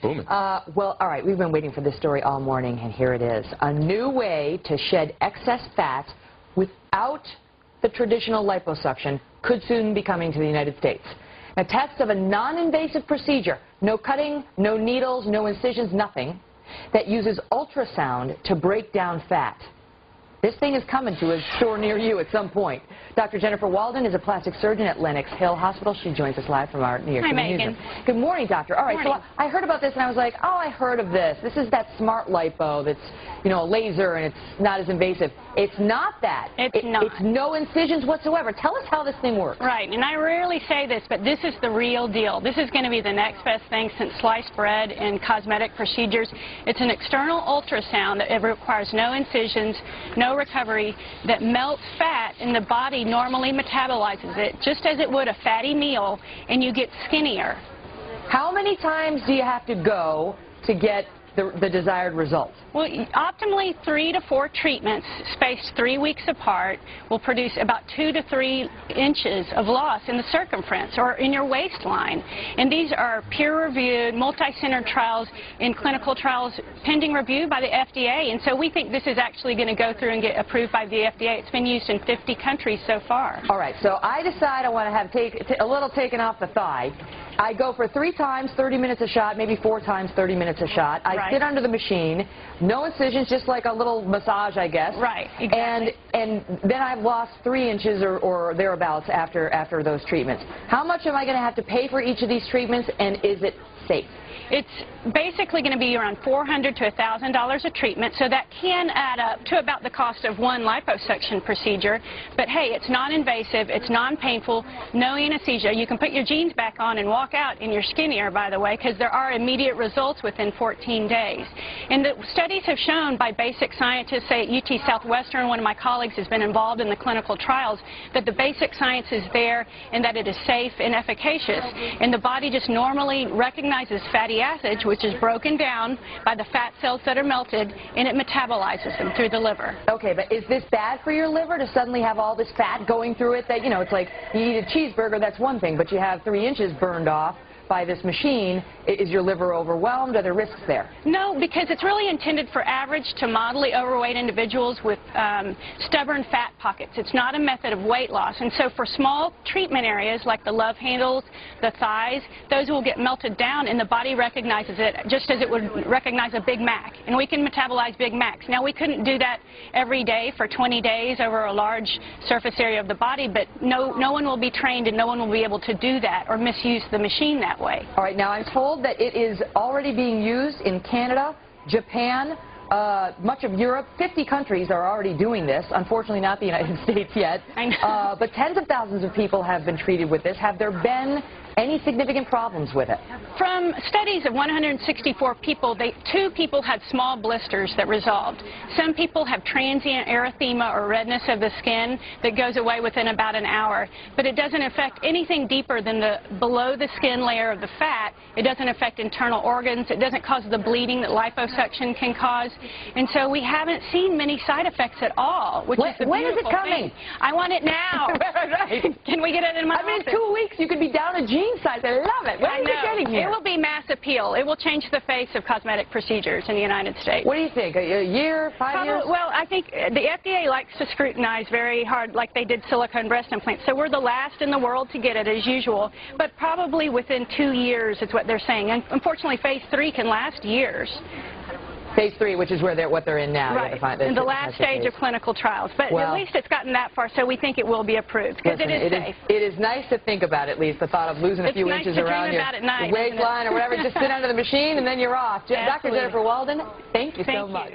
Booming. Well, all right, we've been waiting for this story all morning, and here it is. A new way to shed excess fat without the traditional liposuction could soon be coming to the United States. Now, tests of a non-invasive procedure, no cutting, no needles, no incisions, nothing, that uses ultrasound to break down fat. This thing is coming to a store near you at some point. Dr. Jennifer Walden is a plastic surgeon at Lenox Hill Hospital. She joins us live from our New York City newsroom. Good morning, doctor. All right, so I heard about this and I was like, oh, I heard of this. This is that smart lipo that's, you know, a laser and it's not as invasive. It's not that. It's not. It's no incisions whatsoever. Tell us how this thing works. Right, and I rarely say this, but this is the real deal. This is going to be the next best thing since sliced bread and cosmetic procedures. It's an external ultrasound that it requires no incisions, no recovery, that melts fat, and the body normally metabolizes it just as it would a fatty meal, and you get skinnier. How many times do you have to go to get the desired result? Well, optimally 3 to 4 treatments spaced 3 weeks apart will produce about 2 to 3 inches of loss in the circumference or in your waistline. And these are peer-reviewed, multi-centered trials in clinical trials pending review by the FDA. And so we think this is actually going to go through and get approved by the FDA. It's been used in 50 countries so far. All right, so I decide I want to have a little taken off the thigh. I go for 3 times, 30 minutes a shot, maybe 4 times, 30 minutes a shot. I sit under the machine, no incisions, just like a little massage, I guess. Right, exactly. And then I've lost 3 inches or thereabouts after those treatments. How much am I going to have to pay for each of these treatments, and is it safe? It's basically going to be around $400 to $1,000 a treatment, so that can add up to about the cost of one liposuction procedure. But hey, it's non-invasive, it's non-painful, no anesthesia. You can put your jeans back on and walk out, and you're skinnier, by the way, because there are immediate results within 14 days. And the studies have shown by basic scientists, say at UT Southwestern, one of my colleagues has been involved in the clinical trials, that the basic science is there and that it is safe and efficacious. And the body just normally recognizes fatty acids, which is broken down by the fat cells that are melted, and it metabolizes them through the liver. Okay, but is this bad for your liver to suddenly have all this fat going through it? That, you know, it's like you eat a cheeseburger, that's one thing, but you have 3 inches burned off by this machine. Is your liver overwhelmed? Are there risks there? No, because it's really intended for average to moderately overweight individuals with stubborn fat pockets. It's not a method of weight loss. And so for small treatment areas like the love handles, the thighs, those will get melted down, and the body recognizes it just as it would recognize a Big Mac. And we can metabolize Big Macs. Now, we couldn't do that every day for 20 days over a large surface area of the body, but no one will be trained and no one will be able to do that or misuse the machine that way. All right, now I'm told that it is already being used in Canada, Japan, much of Europe. 50 countries are already doing this. Unfortunately, not the United States yet. I know. But tens of thousands of people have been treated with this. Have there been any significant problems with it? From studies of 164 people, 2 people had small blisters that resolved. Some people have transient erythema or redness of the skin that goes away within about an hour. But it doesn't affect anything deeper than the below the skin layer of the fat. It doesn't affect internal organs. It doesn't cause the bleeding that liposuction can cause. And so we haven't seen many side effects at all, which is the when is it beautiful coming? thing. I want it now. Right. Can we get it in my office? In 2 weeks, you could be down a jean size. I love it. When is it getting here? It will be mass appeal. It will change the face of cosmetic procedures in the United States. What do you think? A year, 5 years? Well, I think the FDA likes to scrutinize very hard, like they did silicone breast implants. So we're the last in the world to get it, as usual. But probably within 2 years is what they're saying. And unfortunately, phase 3 can last years. Phase 3, which is what they're in now. Right, in the last stage of clinical trials. But at least it's gotten that far, so we think it will be approved, because it is safe. It is nice to think about, at least, the thought of losing a few inches around your waistline or whatever. Just sit under the machine, and then you're off. Dr. Jennifer Walden, thank you so much.